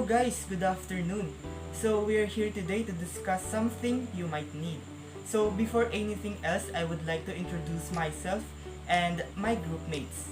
guys, good afternoon. So we are here today to discuss something you might need. So before anything else, I would like to introduce myself and my group mates.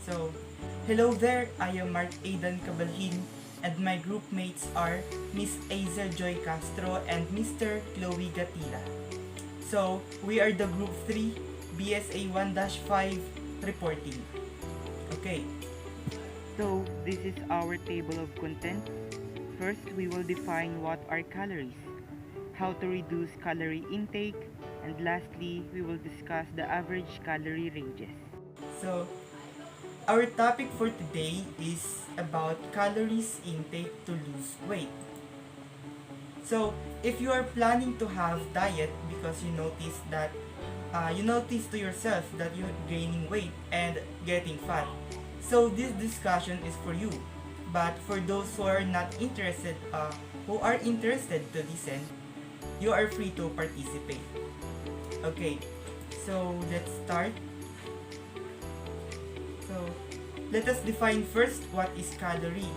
So hello there, I am Mark Aidan Cabalhin and my group mates are Miss Azel Joy Castro and Mr. Chloe Gatila. So we are the group 3 BSA 1-5 reporting. Okay. So, this is our table of contents. First, we will define what are calories, how to reduce calorie intake, and lastly, we will discuss the average calorie ranges. So our topic for today is about calories intake to lose weight. So, if you are planning to have diet because you notice to yourself that you're gaining weight and getting fat, so this discussion is for you. But for those who are interested to listen, you are free to participate. Okay, so let's start. So, let us define first what is calorie.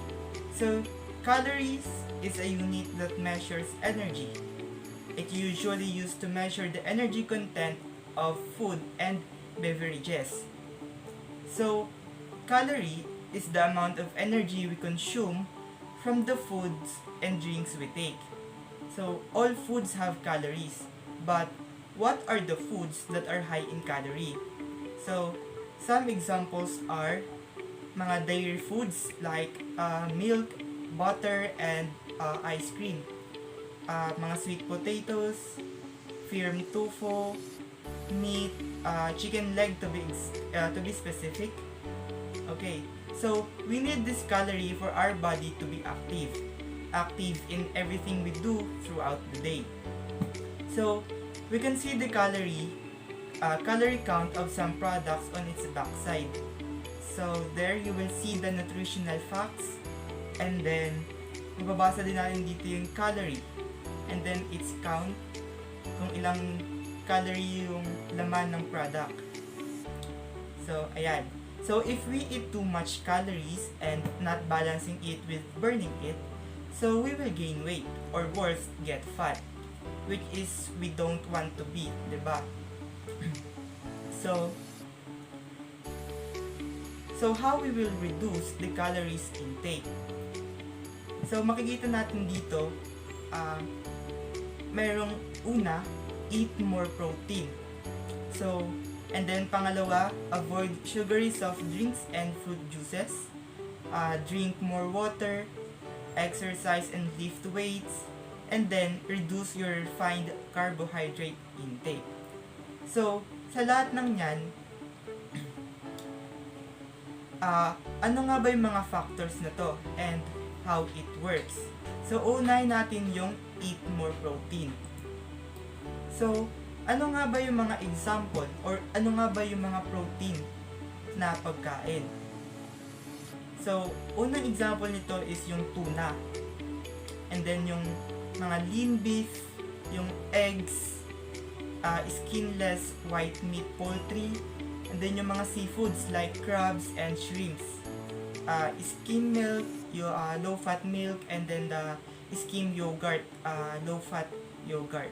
So, calories is a unit that measures energy. It usually used to measure the energy content of food and beverages. So, calorie is the amount of energy we consume from the foods and drinks we take. So, all foods have calories, but what are the foods that are high in calorie? So, some examples are mga dairy foods like milk, butter, and ice cream. Mga sweet potatoes, firm tofu, meat, chicken leg to be specific. Okay, so we need this calorie for our body to be active in everything we do throughout the day. So we can see the calorie count of some products on its backside. So there you will see the nutritional facts, and then mababasa din natin dito yung calorie and then its count kung ilang calorie yung laman ng product. So ayan. So if we eat too much calories and not balancing it with burning it, so we will gain weight or worse, get fat, which is we don't want to be, diba? So how we will reduce the calories intake? So makikita natin dito, merong una, eat more protein. So, and then pangalawa, avoid sugary soft drinks and fruit juices. Drink more water, exercise and lift weights, and then reduce your refined carbohydrate intake. So, sa lahat ng yan, ano nga ba yung mga factors na to and how it works? So, unahin natin yung eat more protein. So, ano nga ba yung mga example or ano nga ba yung mga protein na pagkain? So, unang example nito is yung tuna. And then yung mga lean beef, yung eggs, skinless white meat poultry, and then yung mga seafoods like crabs and shrimps. Skim milk, yung low-fat milk, and then the skim yogurt, low-fat yogurt.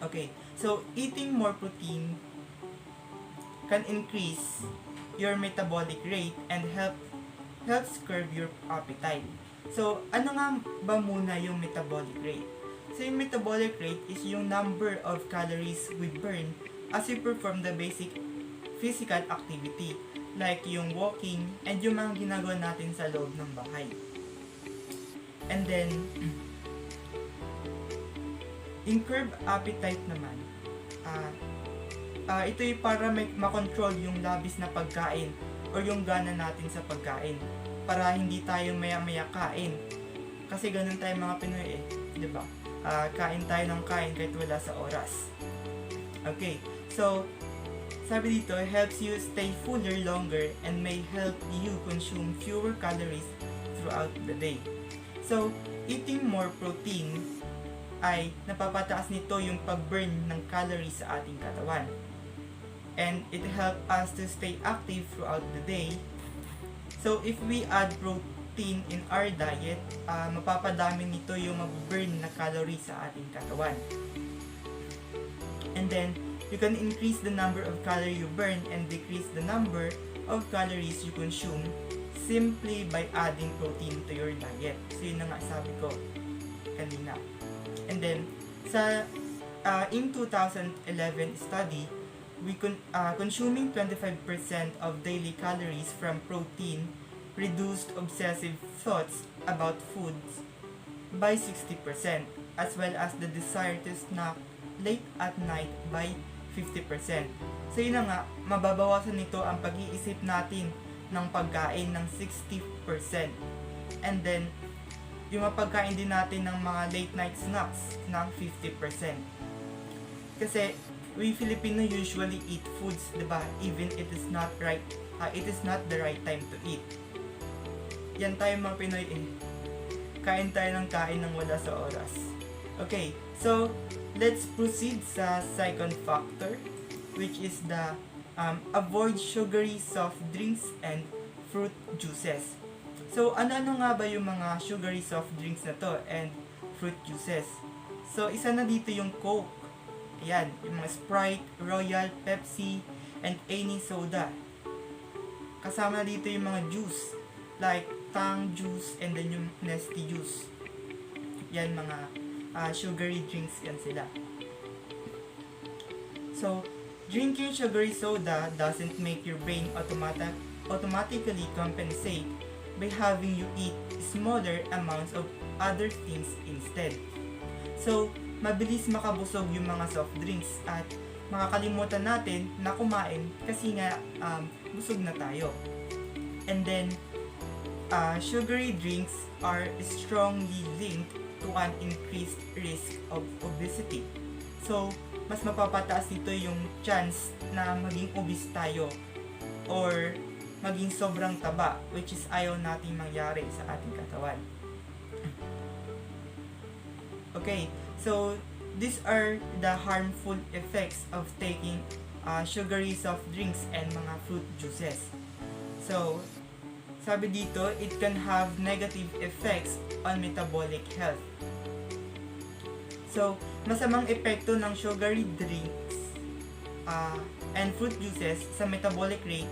Okay, so eating more protein can increase your metabolic rate and helps curb your appetite. So, ano nga ba muna yung metabolic rate? So, yung metabolic rate is yung number of calories we burn as we perform the basic physical activity like yung walking and yung mga ginagawa natin sa loob ng bahay. And then, in curb appetite naman, ito yung para makontrol yung labis na pagkain or yung gana natin sa pagkain para hindi tayo maya-maya kain. Kasi ganun tayo mga Pinoy di ba? Kain tayo ng kain kahit wala sa oras. Okay, so sabi dito, helps you stay fuller longer and may help you consume fewer calories throughout the day. So, eating more protein ay napapataas nito yung pag-burn ng calories sa ating katawan. And it helps us to stay active throughout the day. So if we add protein in our diet, mapapadami nito yung mag-burn na calories sa ating katawan. And then, you can increase the number of calories you burn and decrease the number of calories you consume simply by adding protein to your diet. So, yun na nga sabi ko kanina. And then, in 2011 study, consuming 25% of daily calories from protein reduced obsessive thoughts about foods by 60%, as well as the desire to snack late at night by 50%. So yun na nga, mababawasan nito ang pag-iisip natin ng pagkain ng 60%. And then, yung mapagkain din natin ng mga late night snacks ng 50%. Kasi, we Filipino usually eat foods, diba? Even it is not the right time to eat. Yan tayo mga Pinoy eh. Kain tayo ng kain ng wala sa oras. Okay, so let's proceed sa second factor, which is the avoid sugary soft drinks and fruit juices. So, ano-ano nga ba yung mga sugary soft drinks na to and fruit juices? So, isa na dito yung Coke. Ayan, yung mga Sprite, Royal, Pepsi, and any soda. Kasama dito yung mga juice, like Tang juice and then yung Nestea juice. Yan, mga sugary drinks yan sila. So, drinking sugary soda doesn't make your brain automatically compensate by having you eat smaller amounts of other things instead. So, mabilis makabusog yung mga soft drinks at makakalimutan natin na kumain kasi nga busog na tayo. And then, sugary drinks are strongly linked to an increased risk of obesity. So, mas mapapataas dito yung chance na maging obese tayo or maging sobrang taba, which is ayaw nating mangyari sa ating katawan. Okay, so these are the harmful effects of taking sugary soft drinks and mga fruit juices. So, sabi dito, it can have negative effects on metabolic health. So, masamang epekto ng sugary drinks and fruit juices sa metabolic rate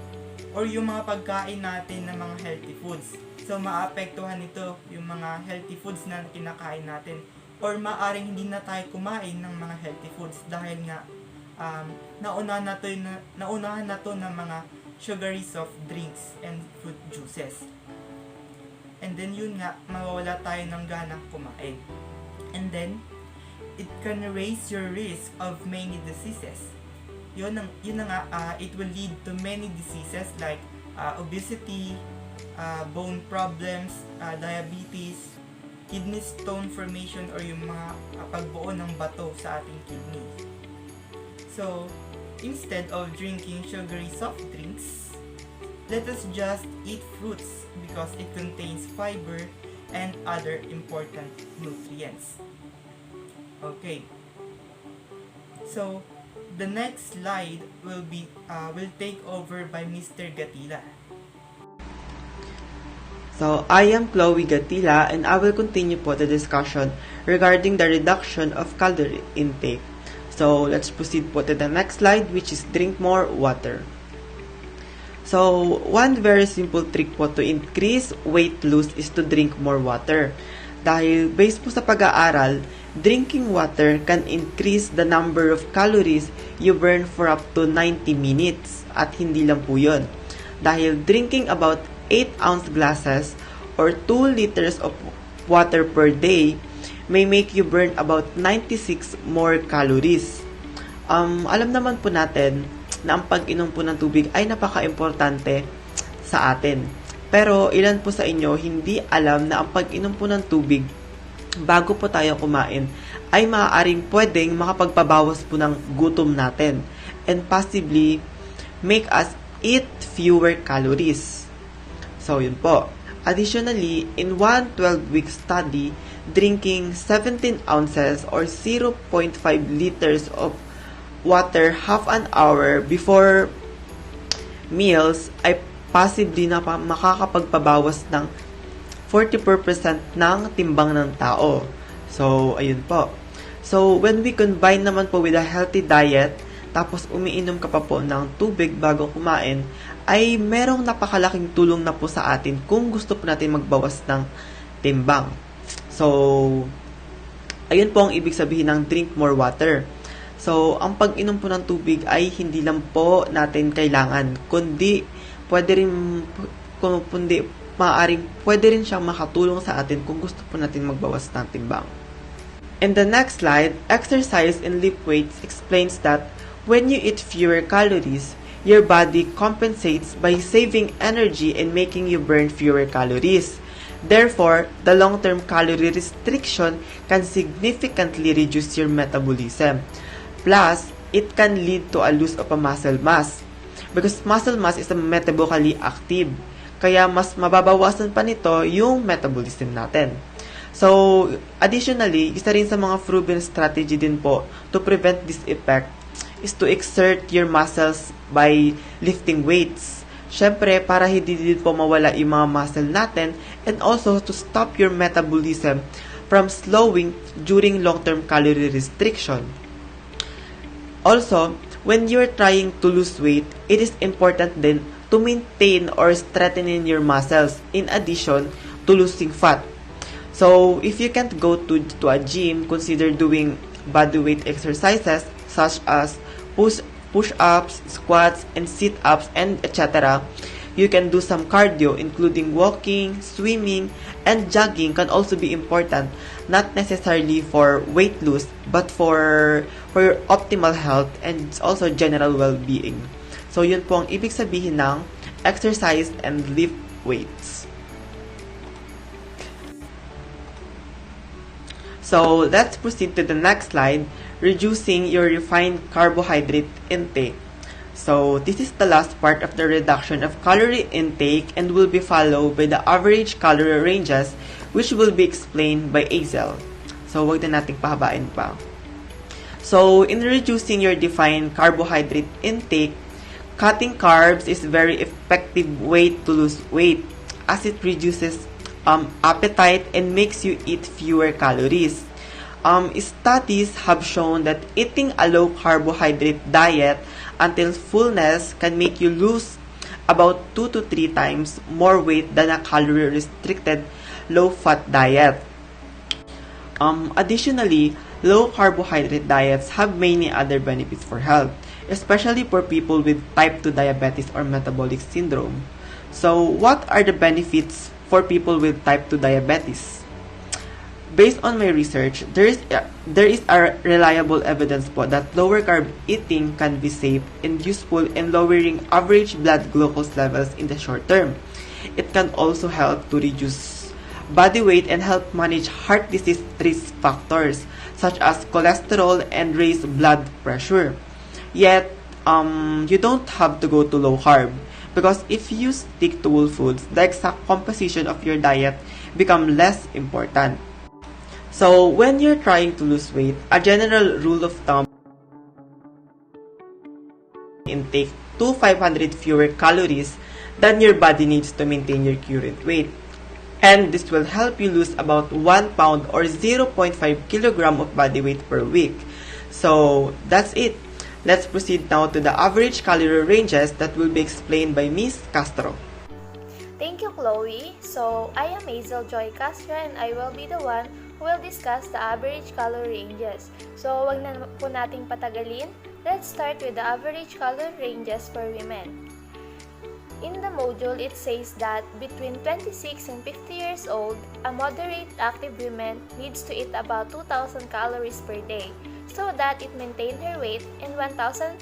or yung mga pagkain natin ng mga healthy foods. So, maapektuhan nito yung mga healthy foods na kinakain natin or maaring hindi na tayo kumain ng mga healthy foods dahil nga naunahan na to ng mga sugary soft drinks and fruit juices. And then yun nga, mawawala tayo ng ganang kumain. And then, it can raise your risk of many diseases. Yun na nga, it will lead to many diseases like obesity, bone problems, diabetes, kidney stone formation or yung mga pagbuo ng bato sa ating kidney. So, instead of drinking sugary soft drinks, let us just eat fruits because it contains fiber and other important nutrients. Okay. So, the next slide will take over by Mr. Gatila. So, I am Chloe Gatila and I will continue po the discussion regarding the reduction of calorie intake. So, let's proceed po to the next slide, which is drink more water. So, one very simple trick po to increase weight loss is to drink more water. Dahil based po sa pag-aaral, drinking water can increase the number of calories you burn for up to 90 minutes. At hindi lang po yun. Dahil drinking about 8-ounce glasses or 2 liters of water per day may make you burn about 96 more calories. Alam naman po natin na ang pag-inom po ng tubig ay napaka-importante sa atin. Pero ilan po sa inyo hindi alam na ang pag-inom po ng tubig bago po tayo kumain ay maaaring pwedeng makapagpabawas po ng gutom natin and possibly make us eat fewer calories. So, yun po. Additionally, in one 12-week study, drinking 17 ounces or 0.5 liters of water half an hour before meals ay possibly na makakapagpabawas ng 44% ng timbang ng tao. So, ayun po. So, when we combine naman po with a healthy diet, tapos umiinom ka pa po ng tubig bago kumain, ay merong napakalaking tulong na po sa atin kung gusto po natin magbawas ng timbang. So, ayun po ang ibig sabihin ng drink more water. So, ang pag-inom po ng tubig ay hindi lang po natin kailangan, kundi pwede rin siyang makatulong sa atin kung gusto po natin magbawas ng timbang. In the next slide, exercise and lift weights explains that when you eat fewer calories, your body compensates by saving energy and making you burn fewer calories. Therefore, the long-term calorie restriction can significantly reduce your metabolism. Plus, it can lead to a loss of a muscle mass because muscle mass is metabolically active. Kaya mas mababawasan pa nito yung metabolism natin. So, additionally, isa rin sa mga proven strategy din po to prevent this effect is to exert your muscles by lifting weights. Syempre, para hindi din po mawala yung mga muscle natin and also to stop your metabolism from slowing during long-term calorie restriction. Also, when you're trying to lose weight, it is important then to maintain or strengthen your muscles in addition to losing fat. So, if you can't go to a gym, consider doing bodyweight exercises such as push-ups, squats, and sit-ups, and etc. You can do some cardio, including walking, swimming, and jogging can also be important, not necessarily for weight loss, but for your optimal health and also general well-being. So, yun po ang ibig sabihin ng exercise and lift weights. So, let's proceed to the next slide, reducing your refined carbohydrate intake. So, this is the last part of the reduction of calorie intake and will be followed by the average calorie ranges, which will be explained by Azel. So, wag na nating pahabain pa. So, in reducing your defined carbohydrate intake, cutting carbs is very effective way to lose weight as it reduces appetite and makes you eat fewer calories. Studies have shown that eating a low carbohydrate diet until fullness can make you lose about 2 to 3 times more weight than a calorie restricted low fat diet. Additionally, low carbohydrate diets have many other benefits for health, especially for people with type 2 diabetes or metabolic syndrome. So, what are the benefits for people with type 2 diabetes? Based on my research, there is a reliable evidence po that lower carb eating can be safe and useful in lowering average blood glucose levels in the short term. It can also help to reduce body weight and help manage heart disease risk factors such as cholesterol and raise blood pressure. Yet, you don't have to go to low carb because if you stick to whole foods, the exact composition of your diet become less important. So, when you're trying to lose weight, a general rule of thumb intake to 500 fewer calories than your body needs to maintain your current weight. And this will help you lose about 1 pound or 0.5 kilogram of body weight per week. So, that's it. Let's proceed now to the average calorie ranges that will be explained by Miss Castro. Thank you, Chloe. So, I am Hazel Joy Castro and I will be the one who will discuss the average calorie ranges. So, wag na po nating patagalin. Let's start with the average calorie ranges for women. In the module, it says that between 26 and 50 years old, a moderate active woman needs to eat about 2,000 calories per day so that it maintain her weight and 1,500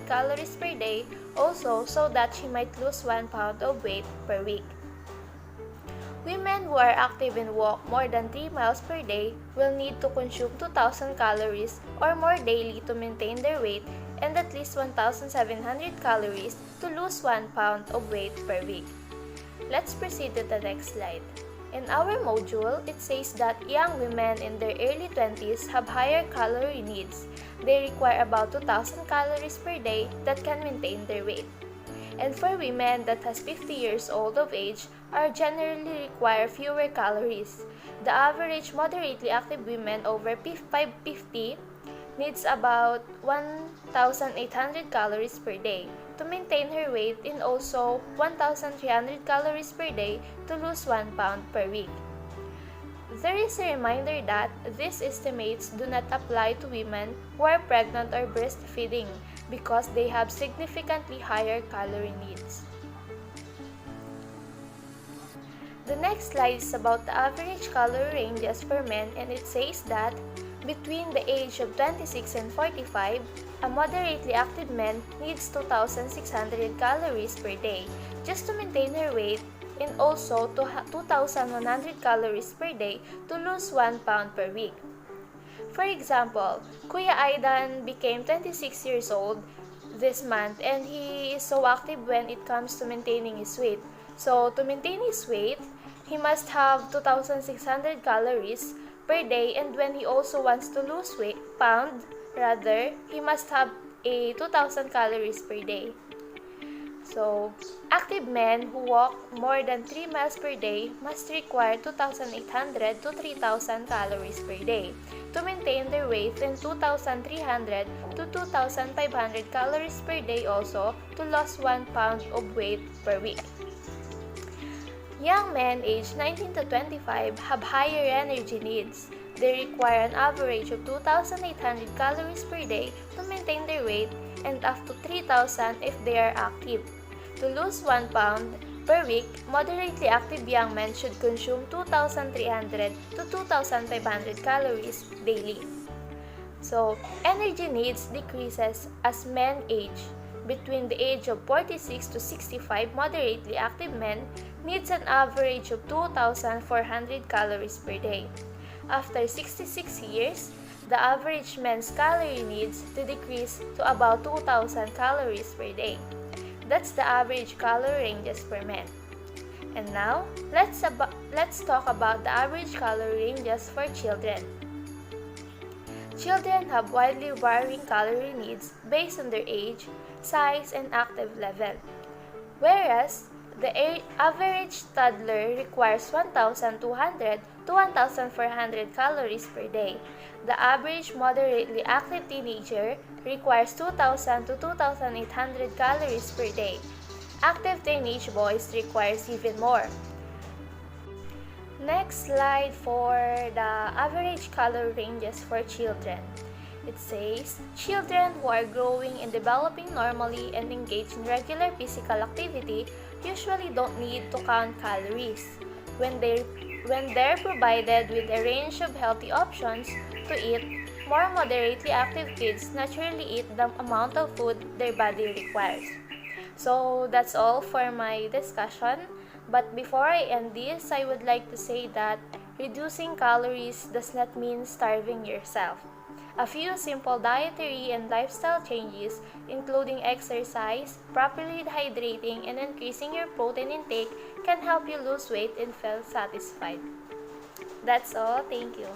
calories per day also so that she might lose 1 pound of weight per week. Women who are active and walk more than 3 miles per day will need to consume 2,000 calories or more daily to maintain their weight and at least 1,700 calories to lose 1 pound of weight per week. Let's proceed to the next slide. In our module, it says that young women in their early 20s have higher calorie needs. They require about 2,000 calories per day that can maintain their weight. and for women that has 50 years old of age are generally require fewer calories. The average moderately active women over 550 needs about 1,800 calories per day to maintain her weight and also 1,300 calories per day to lose 1 pound per week. There is a reminder that these estimates do not apply to women who are pregnant or breastfeeding because they have significantly higher calorie needs. The next slide is about the average calorie ranges for men, and it says that between the age of 26 and 45, a moderately active man needs 2,600 calories per day just to maintain her weight and also 2,100 calories per day to lose 1 pound per week. For example, Kuya Aidan became 26 years old this month and he is so active when it comes to maintaining his weight. So to maintain his weight, he must have 2,600 calories per day, and when he also wants to lose pound, he must have a 2,000 calories per day. So, active men who walk more than 3 miles per day must require 2,800 to 3,000 calories per day to maintain their weight, and 2,300 to 2,500 calories per day also to lose 1 pound of weight per week. Young men aged 19 to 25 have higher energy needs. They require an average of 2,800 calories per day to maintain their weight and up to 3,000 if they are active. To lose 1 pound per week, moderately active young men should consume 2,300 to 2,500 calories daily. So, energy needs decreases as men age. Between the age of 46 to 65, moderately active men needs an average of 2,400 calories per day. After 66 years, the average men's calorie needs to decrease to about 2,000 calories per day. That's the average calorie ranges for men. And now, let's talk about the average calorie ranges for children. Children have widely varying calorie needs based on their age, size, and active level. Whereas, the average toddler requires 1,200 to 1,400 calories per day. The average moderately active teenager requires 2,000 to 2,800 calories per day. Active teenage boys requires even more. Next slide for the average calorie ranges for children. It says, children who are growing and developing normally and engage in regular physical activity usually don't need to count calories. When they're provided with a range of healthy options to eat, more moderately active kids naturally eat the amount of food their body requires. So that's all for my discussion. But before I end this, I would like to say that reducing calories does not mean starving yourself. A few simple dietary and lifestyle changes, including exercise, properly hydrating, and increasing your protein intake, can help you lose weight and feel satisfied. That's all. Thank you.